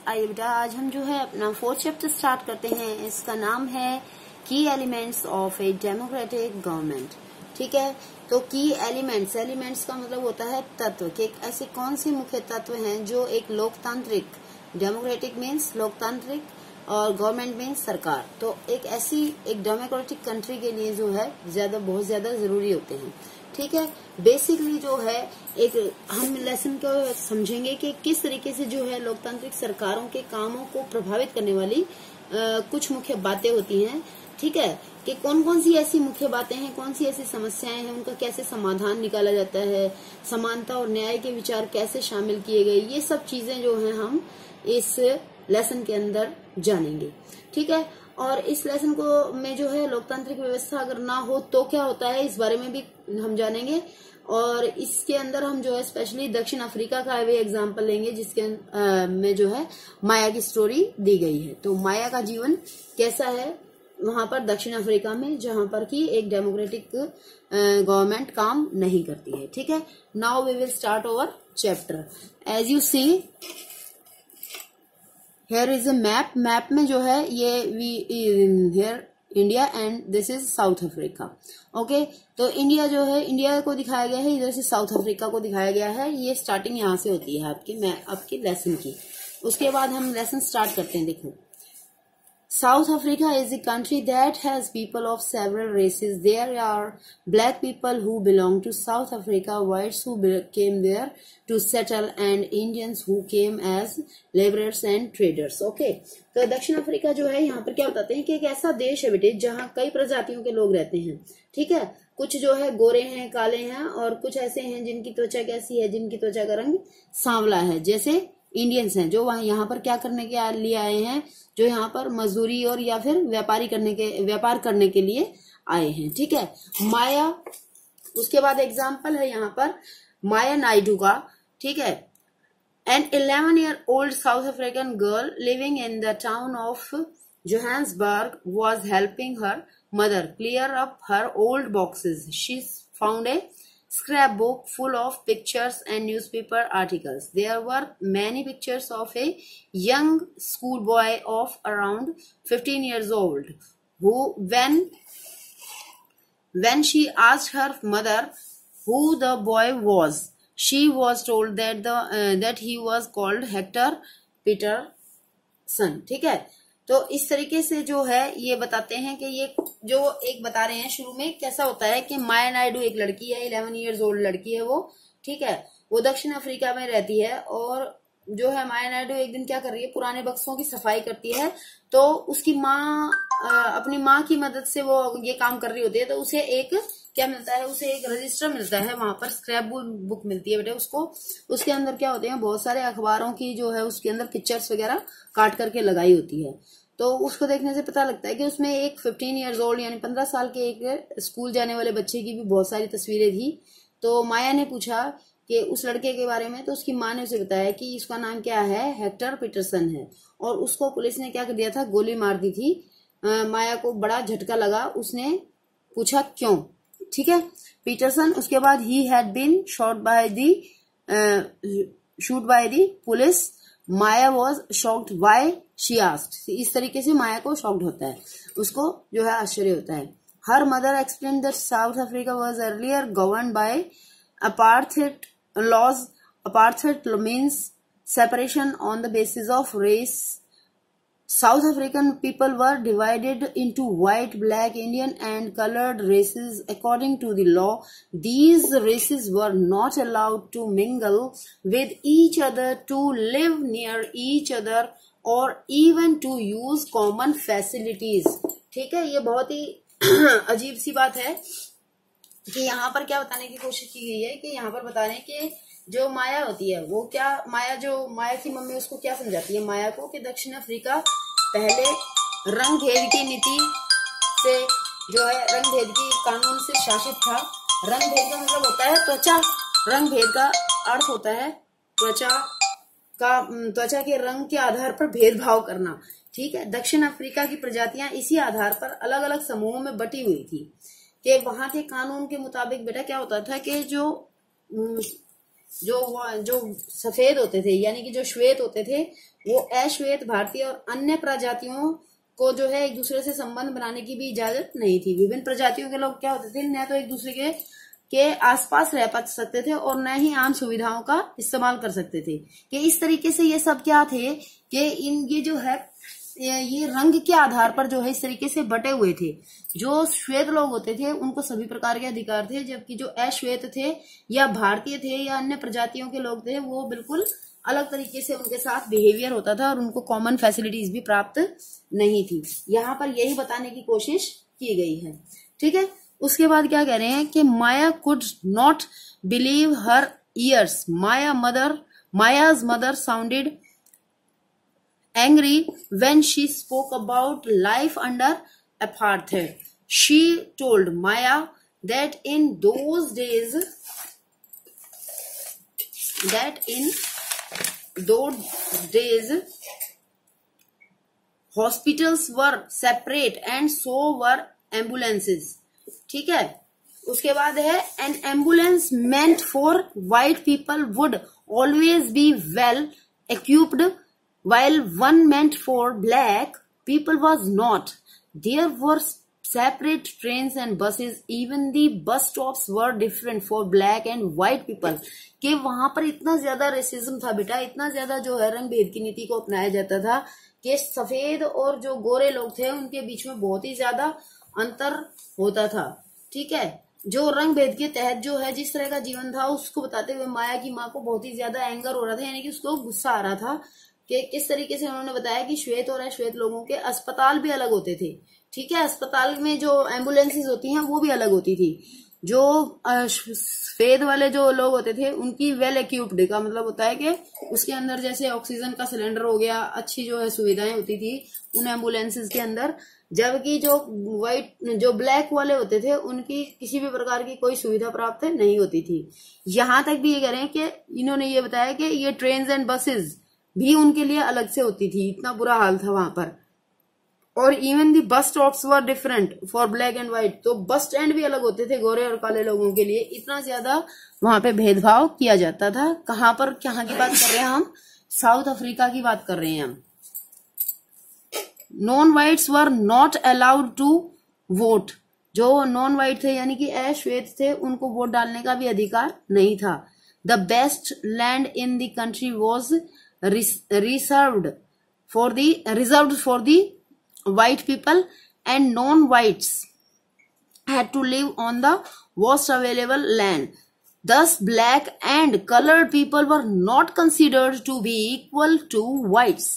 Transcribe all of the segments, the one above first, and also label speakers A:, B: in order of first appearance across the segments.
A: आइए बेटा आज हम जो है अपना 4th चैप्टर स्टार्ट करते हैं। इसका नाम है की elements of a democratic government. ठीक है, तो की एलिमेंट्स का मतलब होता है तत्व कि ऐसे कौन से मुख्य तत्व हैं जो एक लोकतांत्रिक, डेमोक्रेटिक मीन्स लोकतांत्रिक और गवर्नमेंट मीन्स सरकार, तो एक डेमोक्रेटिक कंट्री के लिए जो है बहुत ज्यादा जरूरी होते हैं। ठीक है, बेसिकली जो है एक हम लेसन को समझेंगे कि किस तरीके से जो है लोकतांत्रिक सरकारों के कामों को प्रभावित करने वाली कुछ मुख्य बातें होती हैं। ठीक है, कि कौन कौन सी ऐसी मुख्य बातें हैं, कौन सी ऐसी समस्याएं हैं, उनका कैसे समाधान निकाला जाता है, समानता और न्याय के विचार कैसे शामिल किए गए, ये सब चीजें जो हैं हम इस लेसन के अंदर जानेंगे। ठीक है, और इस लेसन को में जो है लोकतांत्रिक व्यवस्था अगर ना हो तो क्या होता है, इस बारे में भी हम जानेंगे। और इसके अंदर हम जो है स्पेशली दक्षिण अफ्रीका का भी एग्जांपल लेंगे, जिसके में जो है माया की स्टोरी दी गई है। तो माया का जीवन कैसा है वहां पर दक्षिण अफ्रीका में, जहां पर की एक डेमोक्रेटिक गवर्नमेंट काम नहीं करती है। ठीक है, now we will start our chapter. As you see here is a map में जो है ये here India and this is South Africa. Okay, तो इंडिया जो है, इंडिया को दिखाया गया है, इधर से साउथ अफ्रीका को दिखाया गया है। ये स्टार्टिंग यहाँ से होती है आपकी लेसन की। उसके बाद हम लेसन स्टार्ट करते हैं। देखो, South Africa is a country that has people of several races. There are black people who belong to South Africa, whites who came there to settle, and Indians who came as laborers and traders. Okay, तो दक्षिण Africa जो है यहाँ पर क्या बताते हैं कि एक ऐसा देश है बेटे जहाँ कई प्रजातियों के लोग रहते हैं। ठीक है, कुछ जो है गोरे हैं, काले हैं, और कुछ ऐसे हैं जिनकी त्वचा कैसी है, जिनकी त्वचा का रंग सांवला है, जैसे इंडियंस हैं जो वहां यहाँ पर क्या करने के लिए आए हैं, जो यहाँ पर मजदूरी और या फिर व्यापार करने के लिए आए हैं। ठीक है, माया, उसके बाद एग्जाम्पल है यहाँ पर माया नायडू का। ठीक है, an 11-year-old South African girl living in the town of Johannesburg was helping her mother clear up her old boxes. She found a scrapbook full of pictures and newspaper articles. There were many pictures of a young schoolboy of around 15 years old who, when she asked her mother who the boy was, she was told that he was called Hector Peterson. ठीक है, तो इस तरीके से जो है ये बताते हैं कि ये जो एक बता रहे हैं शुरू में कैसा होता है कि माया नायडू एक लड़की है, 11 years old लड़की है वो। ठीक है, वो दक्षिण अफ्रीका में रहती है, और जो है माया नायडू एक दिन क्या कर रही है, पुराने बक्सों की सफाई करती है। तो उसकी माँ अपनी माँ की मदद से वो ये काम कर रही होती है, तो उसे एक क्या मिलता है, उसे एक रजिस्टर मिलता है, वहां पर स्क्रैप बुक मिलती है बेटे उसको। उसके अंदर क्या होते हैं, बहुत सारे अखबारों की जो है उसके अंदर पिक्चर्स वगैरह काट करके लगाई होती है। तो उसको देखने से पता लगता है कि उसमें एक 15 years old यानी 15 साल के एक स्कूल जाने वाले बच्चे की भी बहुत सारी तस्वीरें थी। तो माया ने पूछा कि उस लड़के के बारे में, तो उसकी माँ ने उसे बताया कि इसका नाम क्या है, हेक्टर पीटरसन है, और उसको पुलिस ने क्या कर दिया था, गोली मार दी थी। माया को बड़ा झटका लगा, उसने पूछा क्यों। ठीक है, पीटरसन, उसके बाद ही had been shot by the police. Maya was shocked why she asked. इस तरीके से माया को शॉक्ड होता है, उसको जो है आश्चर्य होता है। Her mother explain that south Africa was earlier govern by apartheid laws. Apartheid means separation on the basis of race. South African people were divided into white, black, Indian and colored races according to the law. These races were not allowed to mingle with each other, to live near each other or even to use common facilities. ठीक है, ये बहुत ही अजीब सी बात है कि यहाँ पर क्या बताने की कोशिश की गई है कि यहाँ पर बता रहे हैं कि जो माया होती है वो क्या, माया की मम्मी उसको क्या समझाती है माया को कि दक्षिण अफ्रीका पहले रंग भेद की नीति से जो है, रंग भेद की कानून से शासित था। रंग भेद का मतलब होता है त्वचा, रंग भेद का अर्थ होता है त्वचा के रंग के आधार पर भेदभाव करना। ठीक है, दक्षिण अफ्रीका की प्रजातियां इसी आधार पर अलग अलग समूहों में बटी हुई थी कि वहां के कानून के मुताबिक बेटा क्या होता था कि जो जो सफेद होते थे यानी कि जो श्वेत होते थे वो अश्वेत भारतीय और अन्य प्रजातियों को जो है एक दूसरे से संबंध बनाने की भी इजाजत नहीं थी। विभिन्न प्रजातियों के लोग क्या होते थे, न तो एक दूसरे के आसपास रह पा सकते थे और न ही आम सुविधाओं का इस्तेमाल कर सकते थे। कि इस तरीके से ये सब क्या थे कि ये जो है ये रंग के आधार पर जो है इस तरीके से बटे हुए थे। जो श्वेत लोग होते थे उनको सभी प्रकार के अधिकार थे, जबकि जो अश्वेत थे या भारतीय थे या अन्य प्रजातियों के लोग थे वो बिल्कुल अलग तरीके से उनके साथ बिहेवियर होता था और उनको कॉमन फैसिलिटीज भी प्राप्त नहीं थी। यहाँ पर यही बताने की कोशिश की गई है। ठीक है, उसके बाद क्या कह रहे हैं कि Maya could not believe her ears. Maya's mother sounded angry when she spoke about life under apartheid. She told Maya that in those days hospitals were separate and so were ambulances. ठीक है, उसके बाद है an ambulance meant for white people would always be well equipped, while one meant for black people was not. There were separate trains and buses. Even the bus stops were different for black and white people. कि वहां पर इतना ज्यादा racism था बेटा, इतना ज्यादा जो है रंग भेद की नीति को अपनाया जाता था कि सफेद और जो गोरे लोग थे उनके बीच में बहुत ही ज्यादा अंतर होता था। ठीक है, जो रंग भेद के तहत जो है जिस तरह का जीवन था उसको बताते हुए माया की माँ को बहुत ही ज्यादा एंगर हो रहा था, यानी कि उसको गुस्सा आ रहा था कि किस तरीके से उन्होंने बताया कि श्वेत और अश्वेत लोगों के अस्पताल भी अलग होते थे। ठीक है, अस्पताल में जो एम्बुलेंसेस होती हैं वो भी अलग होती थी। जो श्वेत वाले जो लोग होते थे उनकी वेल इक्विप्ड का मतलब होता है कि उसके अंदर जैसे ऑक्सीजन का सिलेंडर हो गया, अच्छी जो है सुविधाएं होती थी उन एम्बुलेंसेस के अंदर, जबकि जो ब्लैक वाले होते थे उनकी किसी भी प्रकार की कोई सुविधा प्राप्त नहीं होती थी। यहां तक भी ये कह रहे हैं कि इन्होंने ये बताया कि ये ट्रेन एंड बसेस भी उनके लिए अलग से होती थी। इतना बुरा हाल था वहां पर। और even the bus stops were different for black and white, तो बस स्टैंड भी अलग होते थे गोरे और काले लोगों के लिए। इतना ज्यादा वहां पे भेदभाव किया जाता था। कहां पर, कहां की बात कर रहे हैं हम? साउथ अफ्रीका की बात कर रहे हैं हम। Non whites were not allowed to vote. जो नॉन व्हाइट थे यानी कि अश्वेत थे उनको वोट डालने का भी अधिकार नहीं था। The best land in the country was reserved for the white people, and non-whites had to live on the worst available land. Thus black and colored people were not considered to be equal to whites.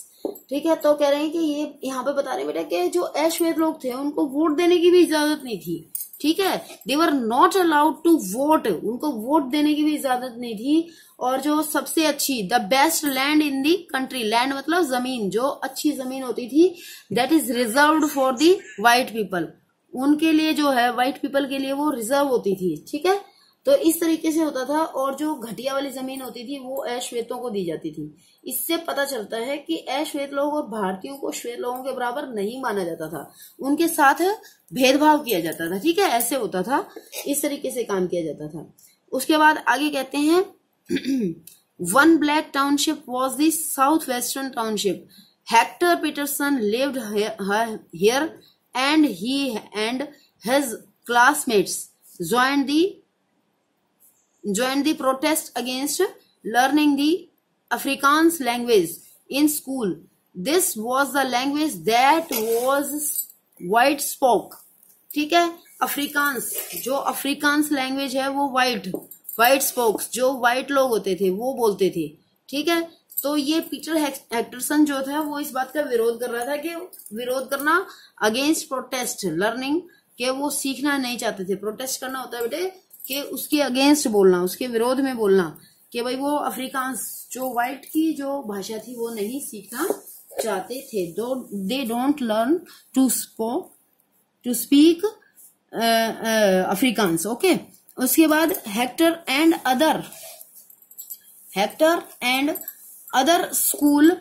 A: ठीक है, तो कह रहे हैं कि ये यहाँ पे बता रहे हैं बेटा कि जो अश्वेत लोग थे उनको वोट देने की भी इजाजत नहीं थी। ठीक है, they were not allowed to vote, उनको वोट देने की भी इजाजत नहीं थी। और जो सबसे अच्छी the best land in the country, land मतलब जमीन, जो अच्छी जमीन होती थी that is reserved for the white people, उनके लिए जो है व्हाइट पीपल के लिए वो रिजर्व होती थी। ठीक है, तो इस तरीके से होता था। और जो घटिया वाली जमीन होती थी वो अश्वेतों को दी जाती थी। इससे पता चलता है कि अश्वेत लोग और भारतीयों को श्वेत लोगों के बराबर नहीं माना जाता था, उनके साथ भेदभाव किया जाता था। ठीक है, ऐसे होता था, इस तरीके से काम किया जाता था। उसके बाद आगे कहते हैं one black township was the southwestern township. Hector Peterson lived here and he and his classmates joined the protest against learning the Afrikaans language in school. This was the language that was white spoke. ठीक है, Afrikaans, जो Afrikaans language है वो white spokes, जो white लोग होते थे वो बोलते थे। ठीक है, तो ये पीटर हेक्टरसन जो था वो इस बात का विरोध कर रहा था कि विरोध करना अगेंस्ट प्रोटेस्ट लर्निंग, के वो सीखना नहीं चाहते थे। प्रोटेस्ट करना होता है बेटे कि उसके अगेंस्ट बोलना, उसके विरोध में बोलना, कि भाई वो अफ्रीकांस जो व्हाइट की जो भाषा थी वो नहीं सीखना चाहते थे। They don't learn to speak Afrikaans. Okay, उसके बाद Hector and other school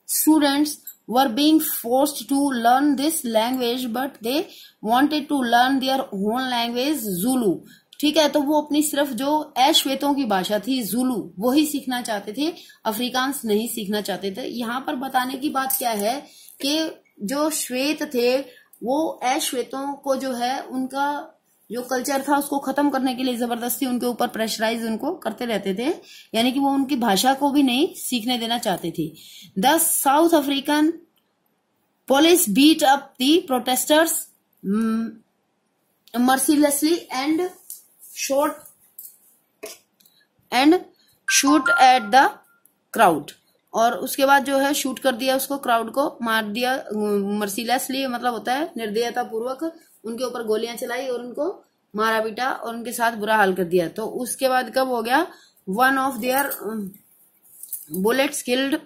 A: students were being forced to learn this language, but they wanted to learn their own language, Zulu. ठीक है। तो वो अपनी सिर्फ जो अश्वेतों की भाषा थी जुलू वही सीखना चाहते थे, अफ्रीकांस नहीं सीखना चाहते थे। यहाँ पर बताने की बात क्या है कि जो श्वेत थे वो अश्वेतों को जो है उनका जो कल्चर था उसको खत्म करने के लिए जबरदस्ती उनके ऊपर प्रेशराइज उनको करते रहते थे, यानी कि वो उनकी भाषा को भी नहीं सीखने देना चाहते थे। The South African police beat up the protesters mercilessly and shoot at the crowd। और उसके बाद जो है शूट कर दिया उसको, क्राउड को मार दिया। मर्सीलेसली मतलब होता है निर्दयता पूर्वक उनके ऊपर गोलियां चलाई और उनको मारा पीटा और उनके साथ बुरा हाल कर दिया। तो उसके बाद कब हो गया, one of their bullets killed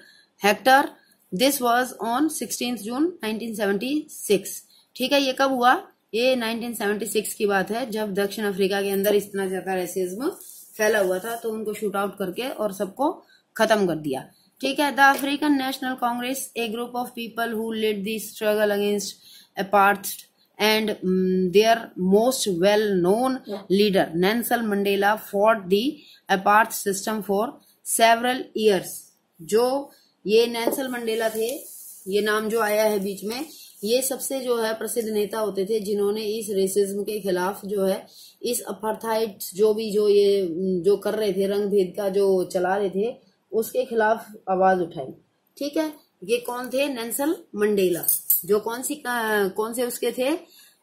A: Hector. This was on 16 जून 1976। ठीक है, ये कब हुआ, ये 1976 की बात है, जब दक्षिण अफ्रीका के अंदर इतना ज्यादा रेसिज्म फैला हुआ था तो उनको शूट आउट करके और सबको खत्म कर दिया। ठीक है। The African National Congress, a group of people who led the struggle against apartheid and their most well known leader Nelson Mandela fought the apartheid system for several years. जो ये नेल्सन मंडेला थे, ये नाम जो आया है बीच में, ये सबसे जो है प्रसिद्ध नेता होते थे जिन्होंने इस रेसिज्म के खिलाफ जो है, इस अपार्थाइड जो ये जो कर रहे थे, रंग भेद का जो चला रहे थे, उसके खिलाफ आवाज उठाई। ठीक है, ये कौन थे, नेल्सन मंडेला, जो कौन से उसके थे,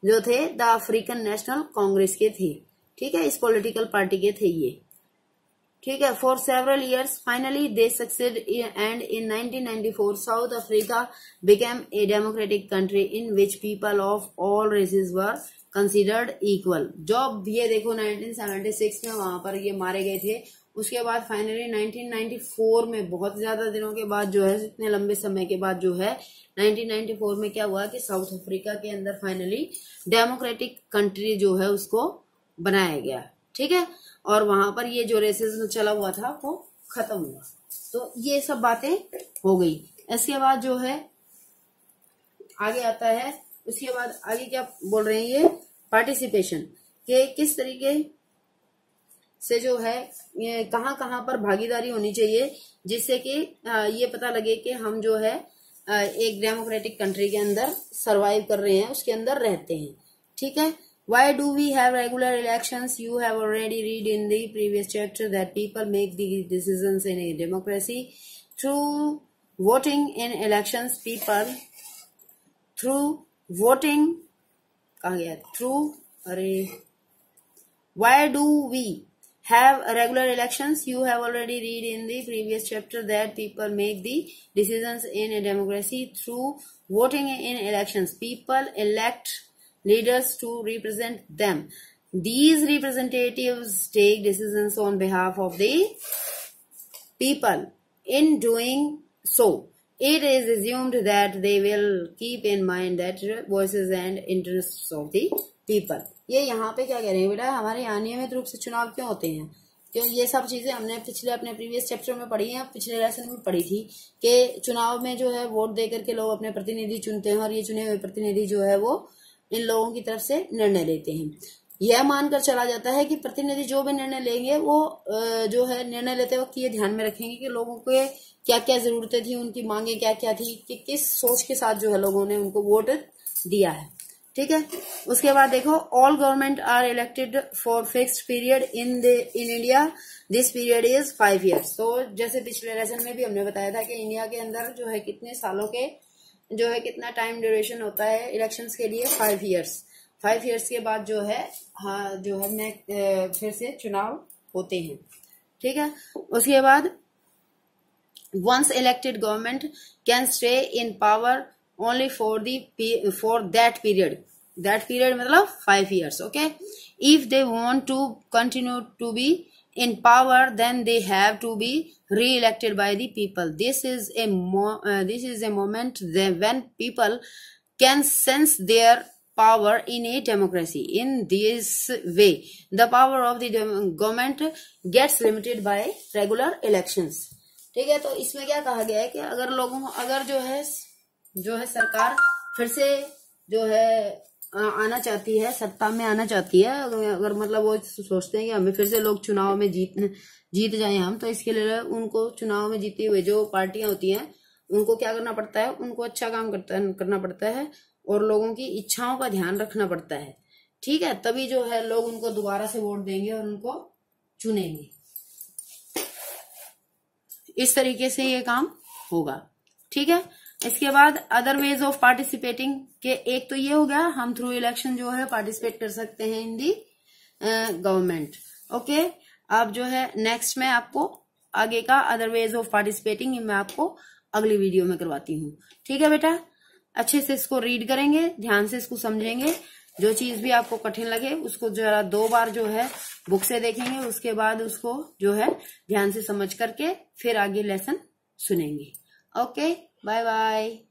A: जो थे द अफ्रीकन नेशनल कांग्रेस के थे। ठीक है, इस पॉलिटिकल पार्टी के थे ये। ठीक है, for several years finally they succeeded and in 1994 South Africa became a democratic country in which people of all races were considered equal. जब ये देखो 1976 में वहां पर ये मारे गए थे, उसके बाद फाइनली 1994 में बहुत ज्यादा दिनों के बाद जो है, इतने लंबे समय के बाद जो है 1994 में क्या हुआ कि साउथ अफ्रीका के अंदर फाइनली डेमोक्रेटिक कंट्री जो है उसको बनाया गया। ठीक है, और वहां पर ये जो रेसिज्म चला हुआ था वो खत्म हुआ। तो ये सब बातें हो गई। इसके बाद जो है आगे आता है, उसके बाद आगे क्या बोल रहे हैं ये, पार्टिसिपेशन के किस तरीके से जो है कहाँ कहाँ पर भागीदारी होनी चाहिए, जिससे कि ये पता लगे कि हम जो है एक डेमोक्रेटिक कंट्री के अंदर सरवाइव कर रहे हैं, उसके अंदर रहते हैं। ठीक है, why do we have regular elections? You have already read in the previous chapter that people make the decisions in a democracy through voting in elections. People through voting why do we have regular elections? You have already read in the previous chapter that people make the decisions in a democracy through voting in elections. People elect leaders to represent them. These representatives take decisions on behalf of the people. In doing so, it is assumed that they will keep in mind that voices and interests of the people. ये यहाँ पे क्या कह रहे हैं बेटा, हमारे यहाँ नियमित रूप से चुनाव क्यों होते हैं, क्यों ये सब चीजें हमने अपने प्रीवियस चैप्टर में पढ़ी हैं, पिछले लेसन में पढ़ी थी कि चुनाव में जो है वोट दे करके लोग अपने प्रतिनिधि चुनते हैं और ये चुने हुए प्रतिनिधि जो है वो इन लोगों की तरफ से निर्णय लेते हैं। यह मानकर चला जाता है कि प्रतिनिधि जो भी निर्णय लेंगे वो जो है निर्णय लेते वक्त ये ध्यान में रखेंगे कि लोगों के क्या क्या जरूरतें थी, उनकी मांगे क्या क्या थी, कि किस सोच के साथ जो है लोगों ने उनको वोट दिया है। ठीक है, उसके बाद देखो, all government are elected for fixed period in India, this period is 5 years। तो जैसे पिछले लेसन में भी हमने बताया था कि इंडिया के अंदर जो है कितने सालों के जो है कितना टाइम ड्यूरेशन होता है इलेक्शंस के लिए, 5 years। 5 years के बाद जो है जो है फिर से चुनाव होते हैं। ठीक है, उसके बाद once elected government can stay in power only for that period मतलब 5 years। okay, if they want to continue to be in power then they have to be re-elected by the people. This is a moment when people can sense their power in a democracy. In this way the power of the government gets limited by regular elections। ठीक है, तो इसमें क्या कहा गया है कि अगर जो है सरकार फिर से जो है आना चाहती है, सत्ता में आना चाहती है, अगर मतलब वो सोचते हैं कि हमें फिर से लोग चुनाव में जीत जाएं हम, तो इसके लिए उनको चुनाव में जीते हुए जो पार्टियां होती हैं उनको क्या करना पड़ता है, उनको अच्छा काम करना पड़ता है और लोगों की इच्छाओं का ध्यान रखना पड़ता है। ठीक है, तभी जो है लोग उनको दोबारा से वोट देंगे और उनको चुनेंगे। इस तरीके से ये काम होगा। ठीक है, इसके बाद अदर वेज ऑफ पार्टिसिपेटिंग के एक तो ये हो गया, हम थ्रू इलेक्शन जो है पार्टिसिपेट कर सकते हैं इन दी गवर्नमेंट। ओके, अब जो है नेक्स्ट में आपको आगे का अदर वेज ऑफ पार्टिसिपेटिंग मैं आपको अगली वीडियो में करवाती हूँ। ठीक है बेटा, अच्छे से इसको रीड करेंगे, ध्यान से इसको समझेंगे, जो चीज भी आपको कठिन लगे उसको जरा 2 बार जो है बुक से देखेंगे, उसके बाद उसको जो है ध्यान से समझ करके फिर आगे लेसन सुनेंगे। Okay, bye bye.